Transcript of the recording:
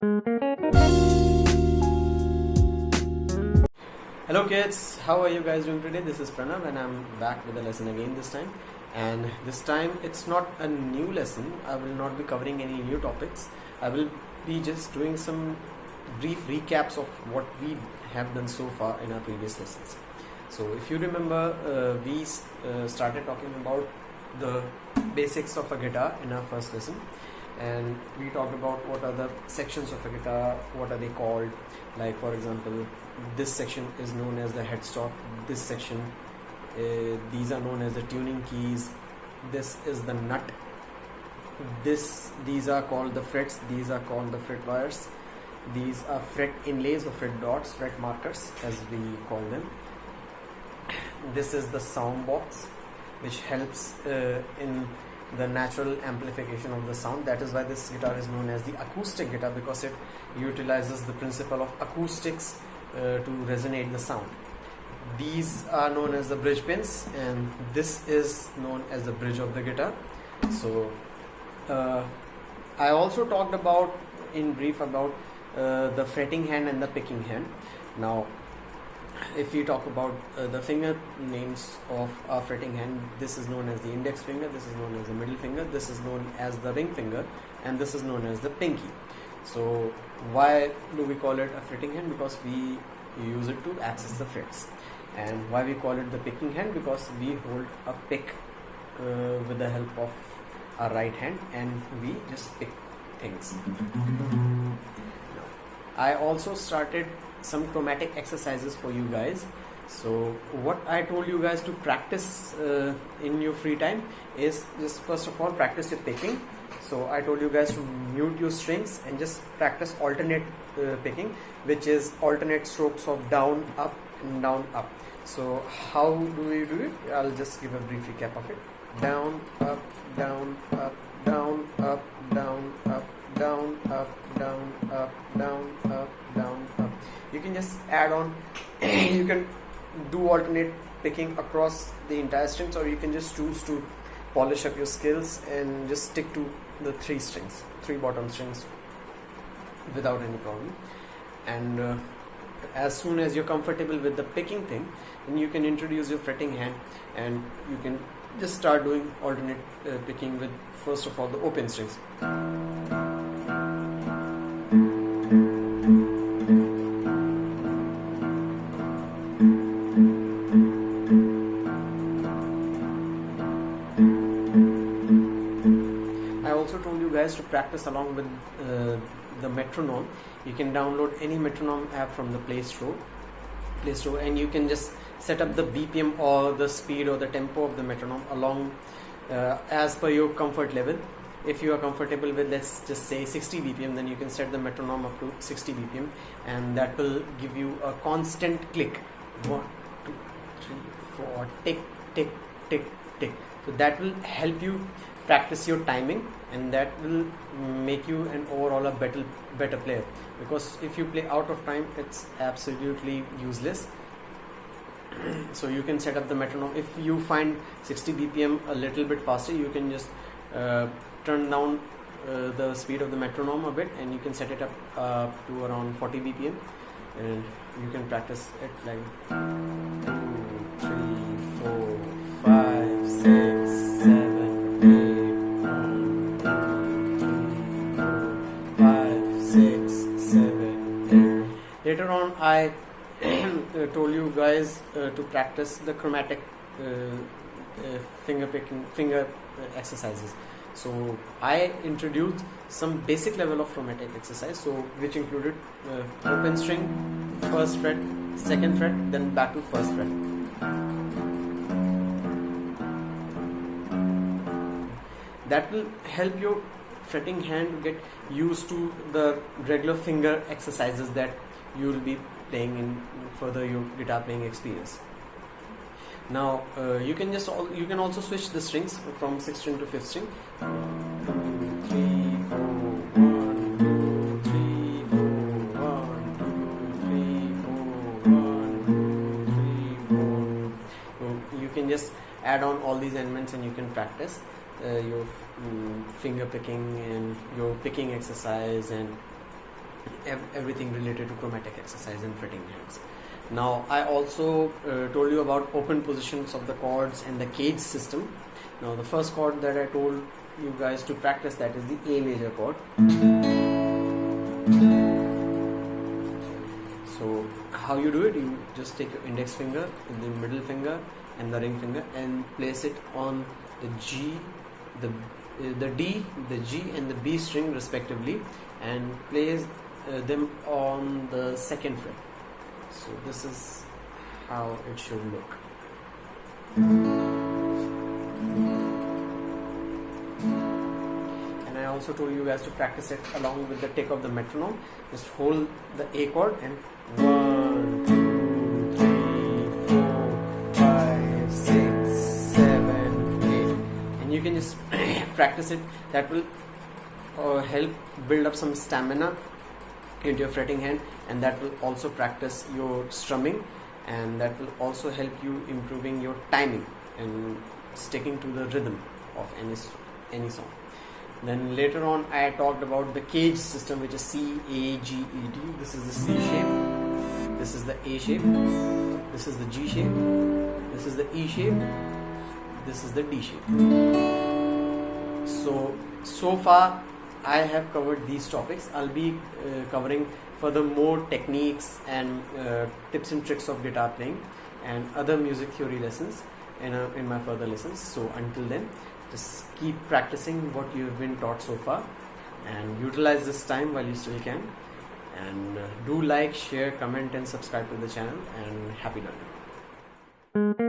Hello kids, how are you guys doing today? This is Pranav and I'm back with a lesson again this time. And this time it's not a new lesson. I will not be covering any new topics. I will be just doing some brief recaps of what we have done so far in our previous lessons. So if you remember, we started talking about the basics of a guitar in our first lesson. And we talked about what are the sections of a guitar, what are they called. Like for example, this section is known as the headstock, this section, these are known as the tuning keys, this is the nut, these are called the frets, these are called the fret wires, these are fret inlays or fret dots, fret markers as we call them. This is the sound box, which helps in the natural amplification of the sound. That is why this guitar is known as the acoustic guitar, because it utilizes the principle of acoustics to resonate the sound. These are known as the bridge pins, and this is known as the bridge of the guitar. So I also talked about in brief about the fretting hand and the picking hand. Now if we talk about the finger names of our fretting hand, this is known as the index finger, this is known as the middle finger, this is known as the ring finger, and this is known as the pinky. So why do we call it a fretting hand? Because we use it to access the frets. And why we call it the picking hand? Because we hold a pick with the help of our right hand and we just pick things. Now, I also started some chromatic exercises for you guys. So what I told you guys to practice in your free time is just first of all practice your picking. So I told you guys to mute your strings and just practice alternate picking, which is alternate strokes of down, up and down, up. So how do we do it? I'll just give a brief recap of it. Down, up, down, up, down, up, down, up, down, up, down, up, down, up, down, up. You can just add on, you can do alternate picking across the entire strings, or you can just choose to polish up your skills and just stick to the three bottom strings without any problem. And as soon as you're comfortable with the picking thing, then you can introduce your fretting hand and you can just start doing alternate picking with first of all the open strings. To practice along with the metronome. You can download any metronome app from the Play Store, and you can just set up the BPM or the speed or the tempo of the metronome along as per your comfort level. If you are comfortable with, let's just say 60 BPM, then you can set the metronome up to 60 BPM, and that will give you a constant click. 1, 2, 3, 4, tick, tick, tick, tick. So that will help you practice your timing, and that will make you an overall a better player, because if you play out of time, it's absolutely useless. So you can set up the metronome. If you find 60 BPM a little bit faster, you can just turn down the speed of the metronome a bit, and you can set it up to around 40 BPM, and you can practice it like 2, 3, 4, 5, 6, 7, 8. Later on, I told you guys to practice the chromatic finger exercises. So I introduced some basic level of chromatic exercise, so which included open string, first fret, second fret, then back to first fret. That will help your fretting hand get used to the regular finger exercises that you will be playing in further your guitar playing experience. Now you can also switch the strings from 6th string to 5th string. 2, 3, 4, 1, 2, 3, 4, 1, 2, 3, 4, 1, 2, 3, 4. So you can just add on all these elements and you can practice your finger picking and your picking exercise and everything related to chromatic exercise and fretting hands. Now I also told you about open positions of the chords and the cage system. Now the first chord that I told you guys to practice, that is the A major chord. So how you do it, you just take your index finger, the middle finger and the ring finger and place it on the G, the D, the G and the B string respectively, and place them on the second fret. So this is how it should look. And I also told you guys to practice it along with the tick of the metronome. Just hold the A chord and 1, 2, 3, 4, 5, 6, 7, 8, and you can just practice it. That will help build up some stamina into your fretting hand, and that will also practice your strumming, and that will also help you improving your timing and sticking to the rhythm of any song. Then later on I talked about the cage system, which is C, A, G, E, D. This is the C shape, this is the A shape, this is the G shape, this is the E shape, this is the D shape. So far I have covered these topics. I'll be covering further more techniques and tips and tricks of guitar playing and other music theory lessons in my further lessons. So until then, just keep practicing what you've been taught so far and utilize this time while you still can. And do like, share, comment and subscribe to the channel, and happy learning.